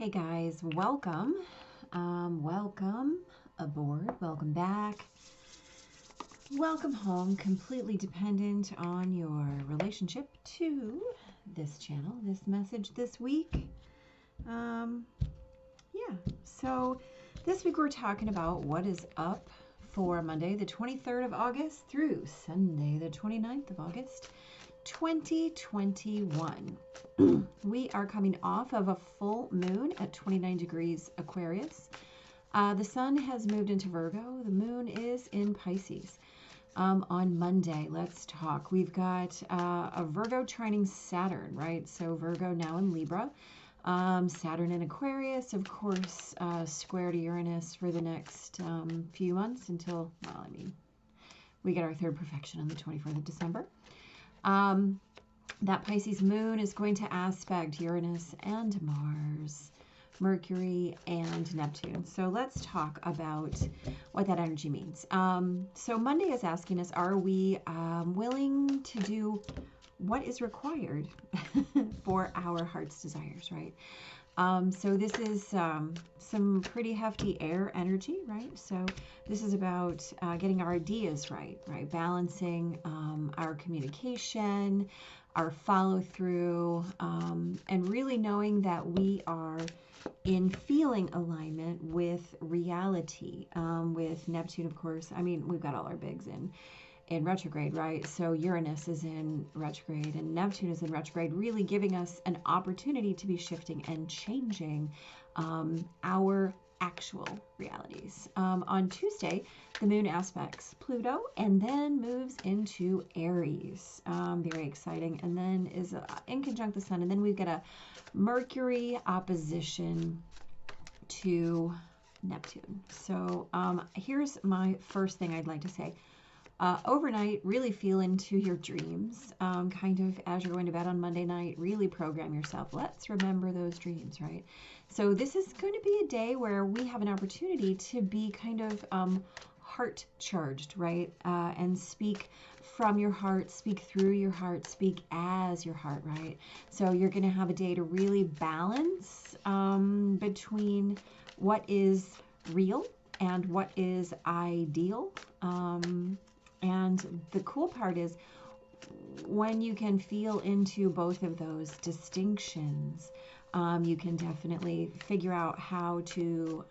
Hey guys, welcome. Welcome aboard, welcome back. Welcome home, completely dependent on your relationship to this channel, this message this week. So this week we're talking about what is up for Monday, the 23rd of August through Sunday, the 29th of August, 2021. We are coming off of a full moon at 29 degrees Aquarius. The sun has moved into Virgo. The moon is in Pisces. On Monday, let's talk. We've got a Virgo trining Saturn, right? So Virgo now in Libra. Saturn in Aquarius, of course, square to Uranus for the next few months until, well, I mean, we get our third perfection on the 24th of December. That Pisces moon is going to aspect Uranus and Mars, Mercury and Neptune. So let's talk about what that energy means. So Monday is asking us, are we willing to do what is required for our heart's desires, right? So this is some pretty hefty air energy, right? So this is about getting our ideas right? Balancing our communication, our follow-through, and really knowing that we are in feeling alignment with reality. With Neptune, of course, I mean, we've got all our bigs in retrograde, right? So Uranus is in retrograde and Neptune is in retrograde, really giving us an opportunity to be shifting and changing our actual realities. On Tuesday, the moon aspects Pluto and then moves into Aries. Very exciting. And then is in conjunct the sun. And then we've got a Mercury opposition to Neptune. So here's my first thing I'd like to say. Overnight, really feel into your dreams, kind of as you're going to bed on Monday night, really program yourself. Let's remember those dreams, right? So this is going to be a day where we have an opportunity to be kind of heart charged, right? And speak from your heart, speak through your heart, speak as your heart, right? So you're going to have a day to really balance between what is real and what is ideal. And the cool part is when you can feel into both of those distinctions, you can definitely figure out how to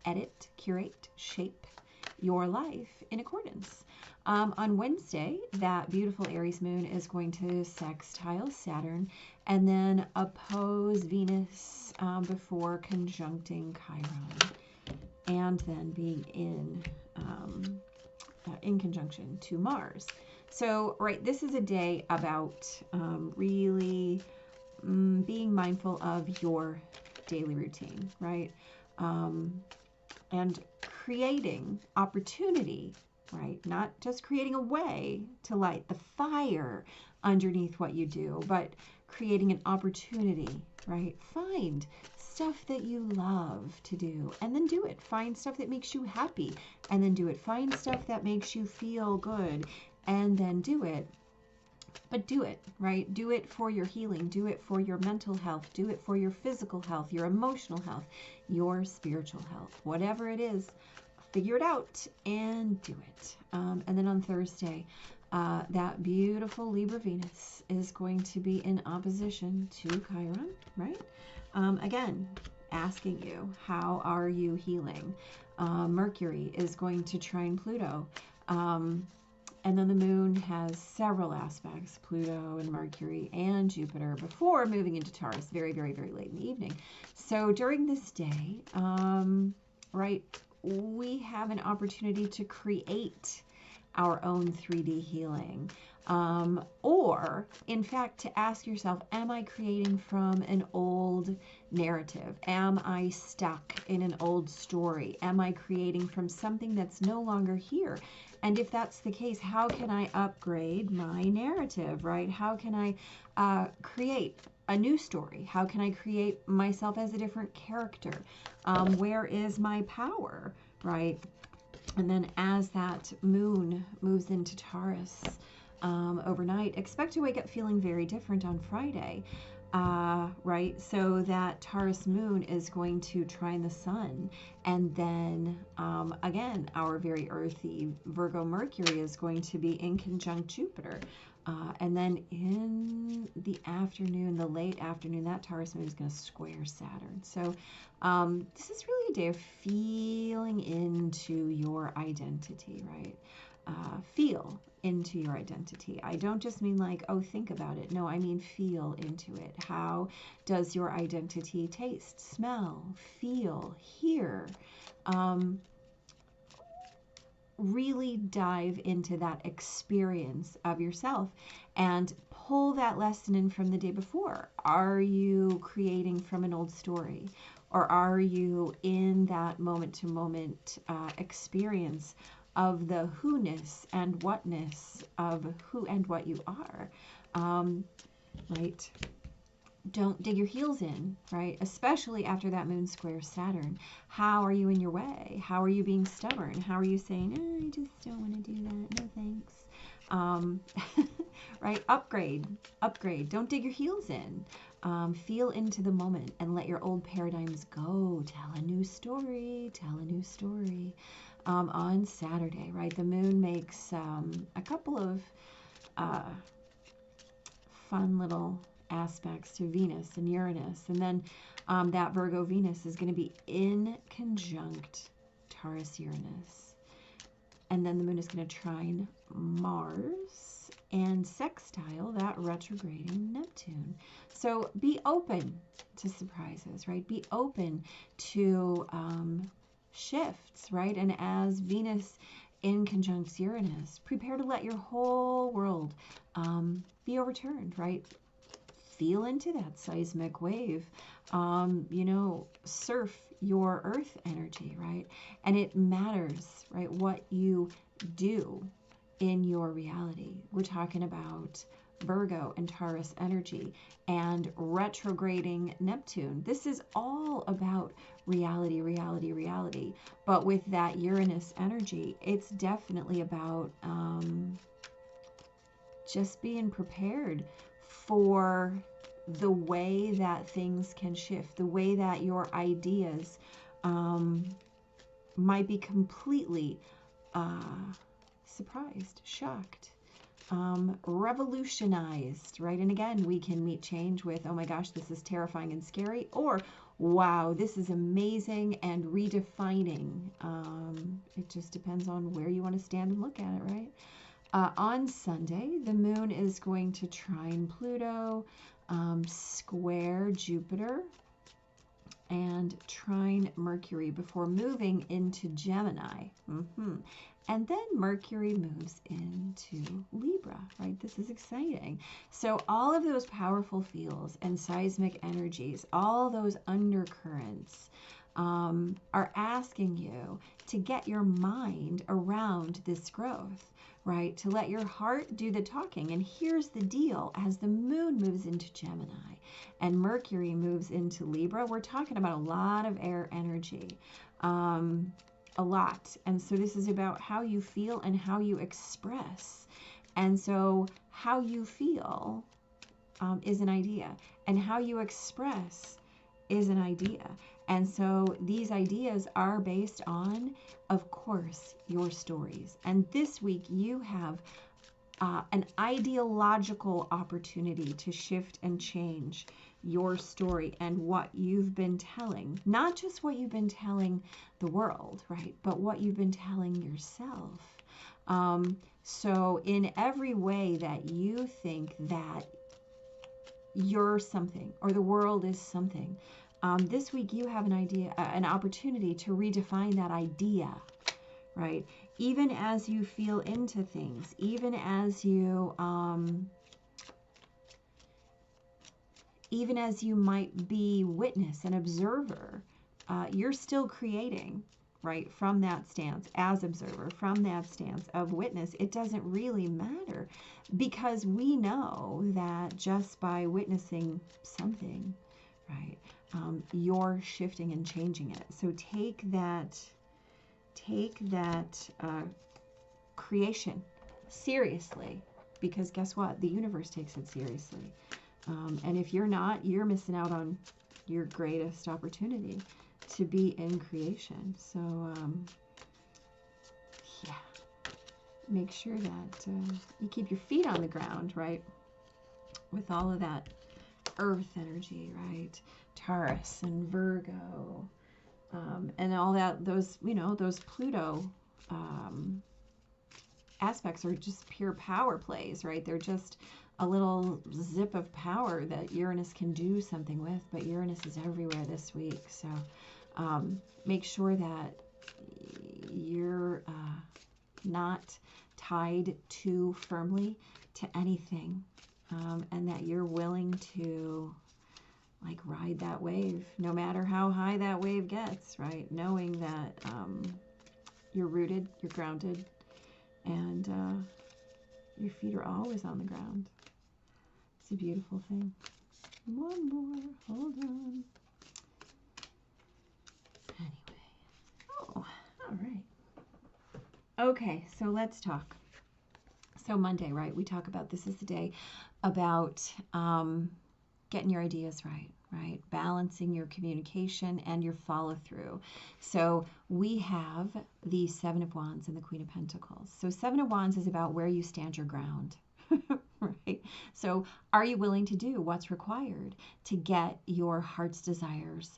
edit, curate, shape your life in accordance. On Wednesday, that beautiful Aries moon is going to sextile Saturn and then oppose Venus before conjuncting Chiron and then being in conjunction to Mars. So, right, this is a day about really being mindful of your daily routine, right? And creating opportunity, right? Not just creating a way to light the fire underneath what you do, but creating an opportunity, right? Find stuff that you love to do and then do it. Find stuff that makes you happy and then do it. Find stuff that makes you feel good and then do it. But do it, right? Do it for your healing. Do it for your mental health. Do it for your physical health, your emotional health, your spiritual health. Whatever it is, figure it out and do it. And then on Thursday, that beautiful Libra Venus is going to be in opposition to Chiron, right? Again, asking you, how are you healing? Mercury is going to trine Pluto. And then the moon has several aspects, Pluto and Mercury and Jupiter, before moving into Taurus very, very, very late in the evening. So during this day, right, we have an opportunity to create our own 3D healing. Or, in fact, to ask yourself, am I creating from an old narrative? Am I stuck in an old story? Am I creating from something that's no longer here? And if that's the case, how can I upgrade my narrative, right? How can I create a new story? How can I create myself as a different character? Where is my power, right? And then as that moon moves into Taurus overnight, expect to wake up feeling very different on Friday. right? So that Taurus moon is going to trine the sun. And then again, our very earthy Virgo Mercury is going to be in conjunct Jupiter. And then in the afternoon, the late afternoon, that Taurus moon is going to square Saturn. So this is really a day of feeling into your identity, right? Feel into your identity. I don't just mean like, oh, think about it. No, I mean feel into it. How does your identity taste, smell, feel, hear? Really dive into that experience of yourself and pull that lesson in from the day before. Are you creating from an old story? Or are you in that moment-to-moment experience of the who-ness and what-ness of who and what you are, right? Don't dig your heels in, right? Especially after that moon squares Saturn. How are you in your way? How are you being stubborn? How are you saying, oh, I just don't want to do that, no thanks. Right? Upgrade. Don't dig your heels in. Feel into the moment and let your old paradigms go. Tell a new story. On Saturday, right? The moon makes a couple of fun little aspects to Venus and Uranus. And then that Virgo Venus is going to be in conjunct Taurus Uranus. And then the moon is going to trine Mars and sextile that retrograding Neptune. So be open to surprises, right? Be open to shifts, right? And as Venus in conjunct Uranus, prepare to let your whole world be overturned, right? Feel into that seismic wave, surf your earth energy, right? And it matters, right, what you do in your reality. We're talking about Virgo and Taurus energy and retrograding Neptune. This is all about reality. But with that Uranus energy, it's definitely about just being prepared for the way that things can shift, the way that your ideas might be completely surprised, shocked, revolutionized, right? And again, we can meet change with, oh my gosh, this is terrifying and scary, or wow, this is amazing and redefining. It just depends on where you want to stand and look at it, right? On Sunday, the moon is going to trine Pluto, square Jupiter, and trine Mercury before moving into Gemini. And then Mercury moves into Libra, right? This is exciting. So all of those powerful feels and seismic energies, all those undercurrents are asking you to get your mind around this growth, right? To let your heart do the talking. And here's the deal. As the moon moves into Gemini and Mercury moves into Libra, we're talking about a lot of air energy. A lot. And so this is about how you feel and how you express. And so how you feel is an idea, and how you express is an idea. And so these ideas are based on, of course, your stories. And this week you have an ideological opportunity to shift and change your story and what you've been telling. Not just what you've been telling the world, right? But what you've been telling yourself. So in every way that you think that you're something or the world is something, this week you have an idea, an opportunity to redefine that idea, right? Even as you feel into things, even as you might be witness and observer, you're still creating, right? From that stance as observer, from that stance of witness. It doesn't really matter, because we know that just by witnessing something, right, you're shifting and changing it. So take that creation seriously, because guess what? The universe takes it seriously. And if you're not, you're missing out on your greatest opportunity to be in creation. So, yeah, make sure that you keep your feet on the ground, right? With all of that earth energy, right? Taurus and Virgo, and all that, those, you know, those Pluto aspects are just pure power plays, right? They're just a little zip of power that Uranus can do something with, but Uranus is everywhere this week. So make sure that you're not tied too firmly to anything, and that you're willing to like ride that wave, no matter how high that wave gets, right? Knowing that you're rooted, you're grounded, and your feet are always on the ground. It's a beautiful thing. One more, hold on. Anyway, oh, all right. Okay, so let's talk. So Monday, right? We talk about, this is the day about getting your ideas right, right? Balancing your communication and your follow through. So we have the Seven of Wands and the Queen of Pentacles. So Seven of Wands is about where you stand your ground, right? So are you willing to do what's required to get your heart's desires?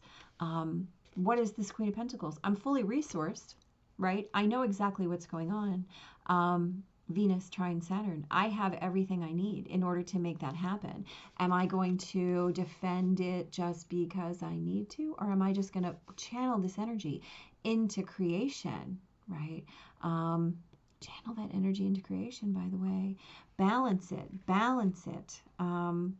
What is this Queen of Pentacles? I'm fully resourced, right? I know exactly what's going on. Venus trine Saturn. I have everything I need in order to make that happen. Am I going to defend it just because I need to? Or am I just going to channel this energy into creation, right? Channel that energy into creation, by the way. Balance it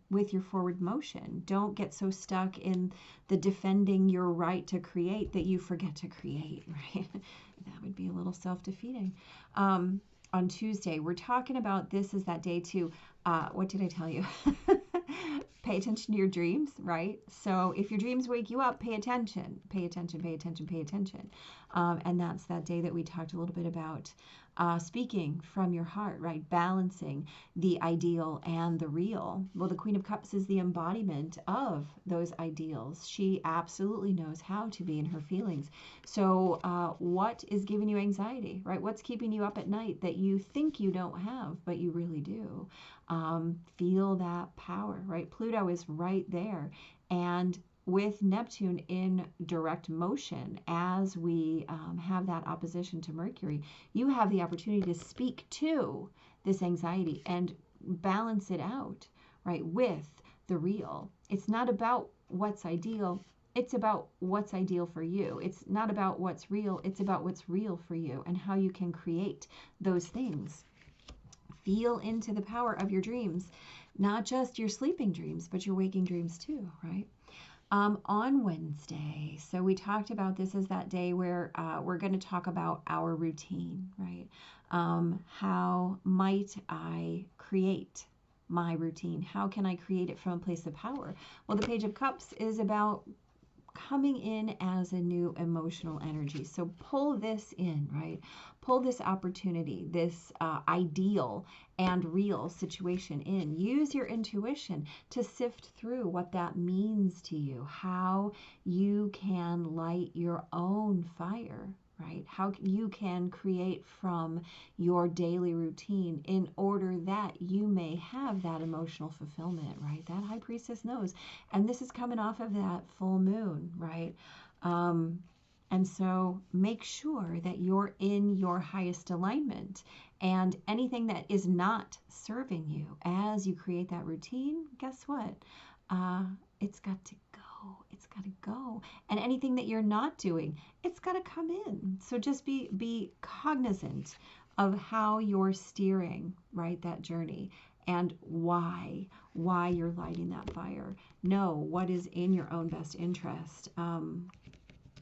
with your forward motion. Don't get so stuck in the defending your right to create that you forget to create, right? That would be a little self-defeating. On Tuesday, we're talking about, this is that day to, what did I tell you? Pay attention to your dreams, right? So if your dreams wake you up, pay attention, pay attention, pay attention, pay attention. And that's that day that we talked a little bit about speaking from your heart, right? Balancing the ideal and the real. Well, the Queen of Cups is the embodiment of those ideals. She absolutely knows how to be in her feelings. So what is giving you anxiety, right? What's keeping you up at night that you think you don't have, but you really do? Feel that power, right? Pluto is right there. And with Neptune in direct motion, as we have that opposition to Mercury, you have the opportunity to speak to this anxiety and balance it out, right, with the real. It's not about what's ideal. It's about what's ideal for you. It's not about what's real. It's about what's real for you and how you can create those things. Feel into the power of your dreams, not just your sleeping dreams, but your waking dreams too, right? On Wednesday, so we talked about, this is that day where we're going to talk about our routine, right? How might I create my routine? How can I create it from a place of power? Well, the Page of Cups is about coming in as a new emotional energy. So pull this in, right? Pull this opportunity, this ideal and real situation in. Use your intuition to sift through what that means to you, how you can light your own fire, right? How you can create from your daily routine in order that you may have that emotional fulfillment, right? That High Priestess knows. And this is coming off of that full moon, right? And so make sure that you're in your highest alignment, and anything that is not serving you as you create that routine, guess what? It's got to go. It's got to go. And anything that you're not doing, it's got to come in. So just be cognizant of how you're steering, right, that journey, and why you're lighting that fire. Know what is in your own best interest.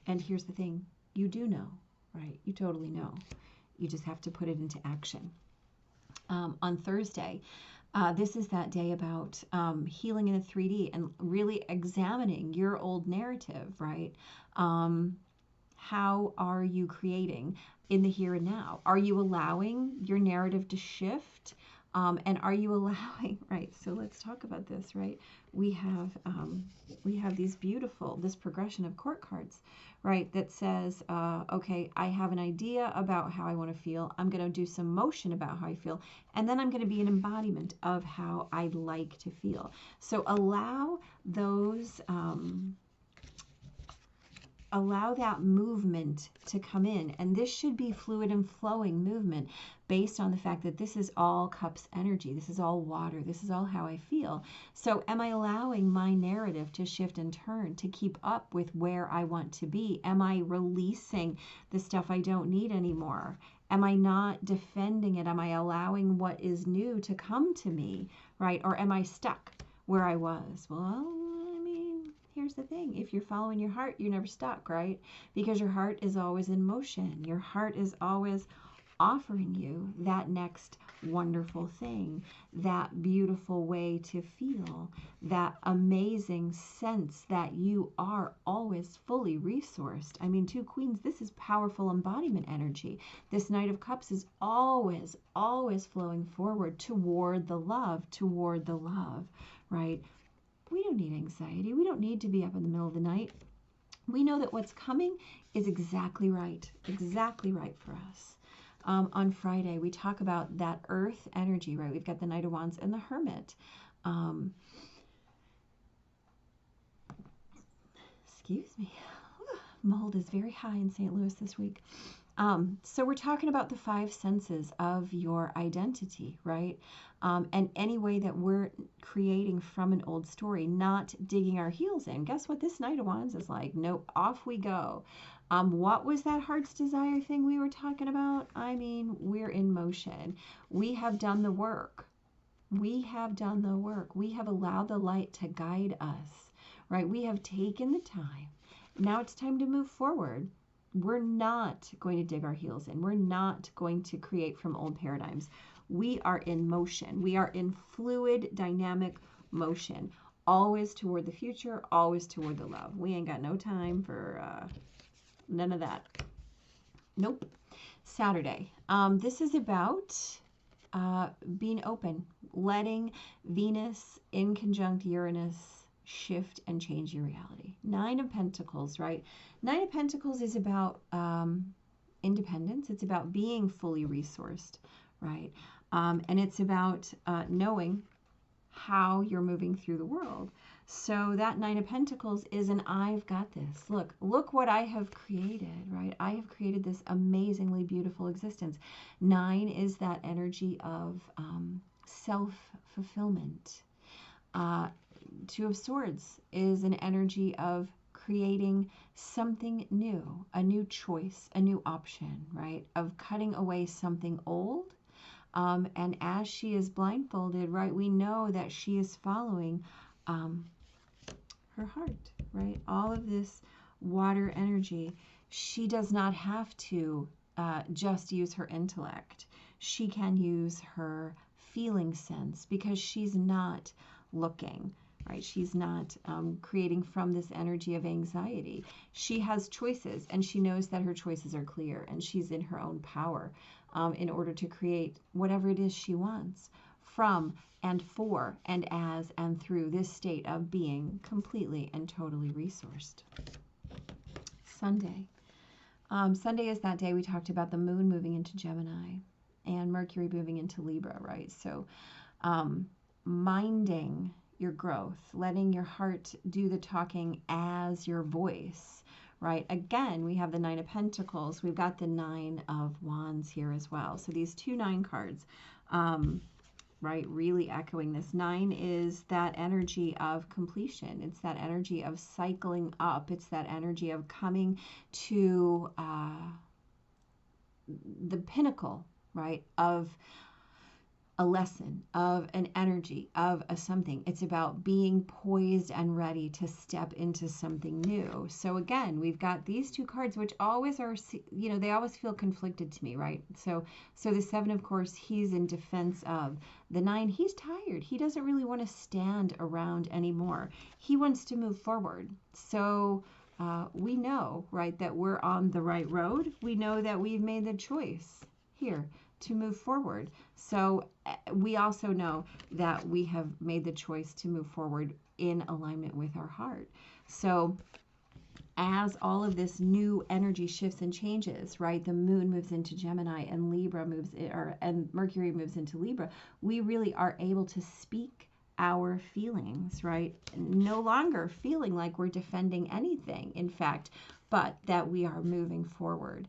And here's the thing, you do know, right? You totally know. You just have to put it into action. On Thursday, this is that day about healing in a 3D and really examining your old narrative, right? How are you creating in the here and now? Are you allowing your narrative to shift And are you allowing, right? So let's talk about this, right? We have this progression of court cards, right? That says, okay, I have an idea about how I want to feel. I'm going to do some motion about how I feel. And then I'm going to be an embodiment of how I like to feel. So allow those, allow that movement to come in. And this should be fluid and flowing movement based on the fact that this is all cups energy. This is all water. This is all how I feel. So am I allowing my narrative to shift and turn to keep up with where I want to be? Am I releasing the stuff I don't need anymore? Am I not defending it? Am I allowing what is new to come to me, right? Or am I stuck where I was? Well, here's the thing. If you're following your heart, you're never stuck, right? Because your heart is always in motion. Your heart is always offering you that next wonderful thing, that beautiful way to feel, that amazing sense that you are always fully resourced. I mean, 2 queens, this is powerful embodiment energy. This Knight of Cups is always, always flowing forward toward the love, right? We don't need anxiety. We don't need to be up in the middle of the night. We know that what's coming is exactly right for us. On Friday, we talk about that earth energy, right? We've got the Knight of Wands and the Hermit. Excuse me. Mold is very high in St. Louis this week. So we're talking about the 5 senses of your identity, right? And any way that we're creating from an old story, not digging our heels in. Guess what this Knight of Wands is like? Nope, off we go. What was that heart's desire thing we were talking about? I mean, we're in motion. We have done the work. We have done the work. We have allowed the light to guide us, right? We have taken the time. Now it's time to move forward. We're not going to dig our heels in. We're not going to create from old paradigms. We are in motion. We are in fluid, dynamic motion, always toward the future, always toward the love. We ain't got no time for none of that. Nope. Saturday. This is about being open, letting Venus in conjunct Uranus shift and change your reality. 9 of Pentacles, right? 9 of Pentacles is about independence. It's about being fully resourced, right? And it's about knowing how you're moving through the world. So that 9 of Pentacles is an I've got this. Look what I have created, right? I have created this amazingly beautiful existence. 9 is that energy of self-fulfillment. 2 of Swords is an energy of creating something new, a new choice, a new option, right? Of cutting away something old. And as she is blindfolded, right, we know that she is following her heart, right? All of this water energy, she does not have to just use her intellect. She can use her feeling sense because she's not looking, right? She's not creating from this energy of anxiety. She has choices, and she knows that her choices are clear, and she's in her own power in order to create whatever it is she wants from and for and as and through this state of being completely and totally resourced. Sunday. Sunday is that day we talked about the moon moving into Gemini and Mercury moving into Libra, right? So minding your growth, letting your heart do the talking as your voice, right? Again, we have the 9 of Pentacles. We've got the 9 of Wands here as well. So these 2 9 cards, right, really echoing this. 9 is that energy of completion. It's that energy of cycling up. It's that energy of coming to the pinnacle, right, of a lesson, of an energy, of a something. It's about being poised and ready to step into something new. So again, we've got these 2 cards, which always are, you know, they always feel conflicted to me, right? So the 7, of course, he's in defense of. The 9, he's tired. He doesn't really want to stand around anymore. He wants to move forward. So we know, right, that we're on the right road. We know that we've made the choice. Here, to move forward. So we also know that we have made the choice to move forward in alignment with our heart. So as all of this new energy shifts and changes, right? The moon moves into Gemini and and Mercury moves into Libra. We really are able to speak our feelings, right? No longer feeling like we're defending anything, in fact, but that we are moving forward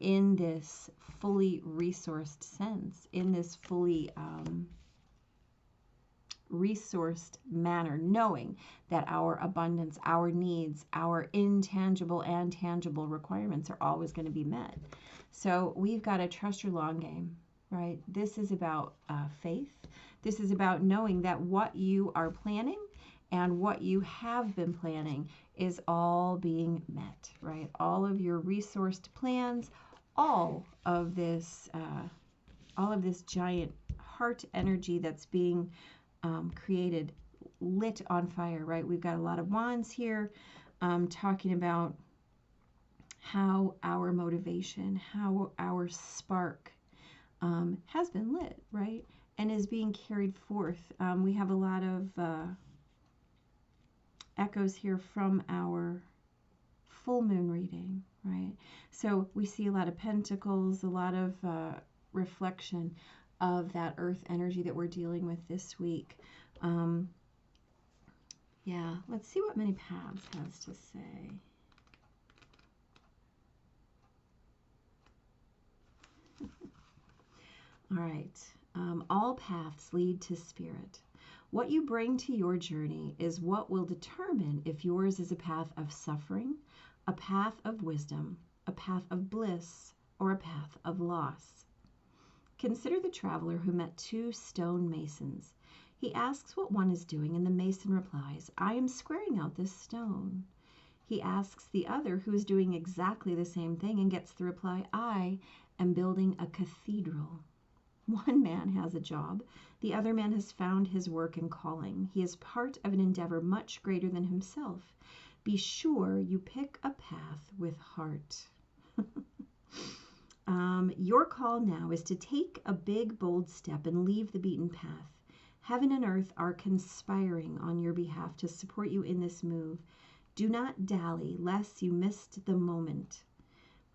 in this fully resourced sense, in this fully resourced manner, knowing that our abundance, our needs, our intangible and tangible requirements are always going to be met. So we've got to trust your long game, right? This is about faith. This is about knowing that what you are planning and what you have been planning is all being met, right? All of your resourced plans, all of this giant heart energy that's being created, lit on fire, right? We've got a lot of wands here talking about how our motivation, how our spark has been lit, right? And is being carried forth. We have a lot of echoes here from our full moon reading, right? So we see a lot of pentacles, a lot of reflection of that earth energy that we're dealing with this week. Yeah, let's see what Many Paths has to say. All right. All paths lead to spirit. What you bring to your journey is what will determine if yours is a path of suffering, a path of wisdom, a path of bliss, or a path of loss. Consider the traveler who met two stone masons. He asks what one is doing, and the mason replies, "I am squaring out this stone." He asks the other, who is doing exactly the same thing, and gets the reply, "I am building a cathedral." One man has a job. The other man has found his work and calling. He is part of an endeavor much greater than himself. Be sure you pick a path with heart. Your call now is to take a big, bold step and leave the beaten path. Heaven and earth are conspiring on your behalf to support you in this move. Do not dally, lest you missed the moment.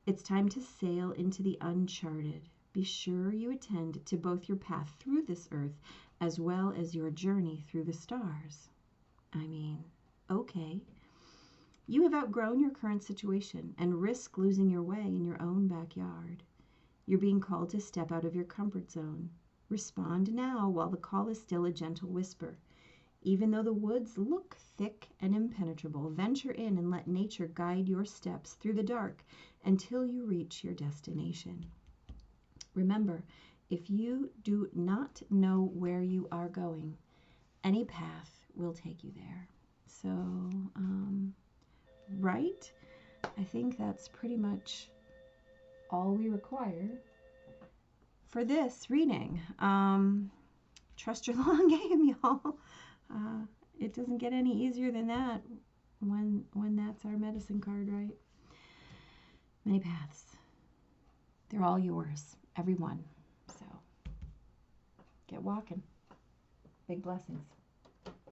It's time to sail into the uncharted. Be sure you attend to both your path through this earth as well as your journey through the stars. I mean, okay. You have outgrown your current situation and risk losing your way in your own backyard. You're being called to step out of your comfort zone. Respond now while the call is still a gentle whisper. Even though the woods look thick and impenetrable, venture in and let nature guide your steps through the dark until you reach your destination. Remember, if you do not know where you are going, any path will take you there. So, right? I think that's pretty much all we require for this reading. Trust your long game, y'all. It doesn't get any easier than that when that's our medicine card, right? Many paths. They're all yours, every one. So get walking. Big blessings.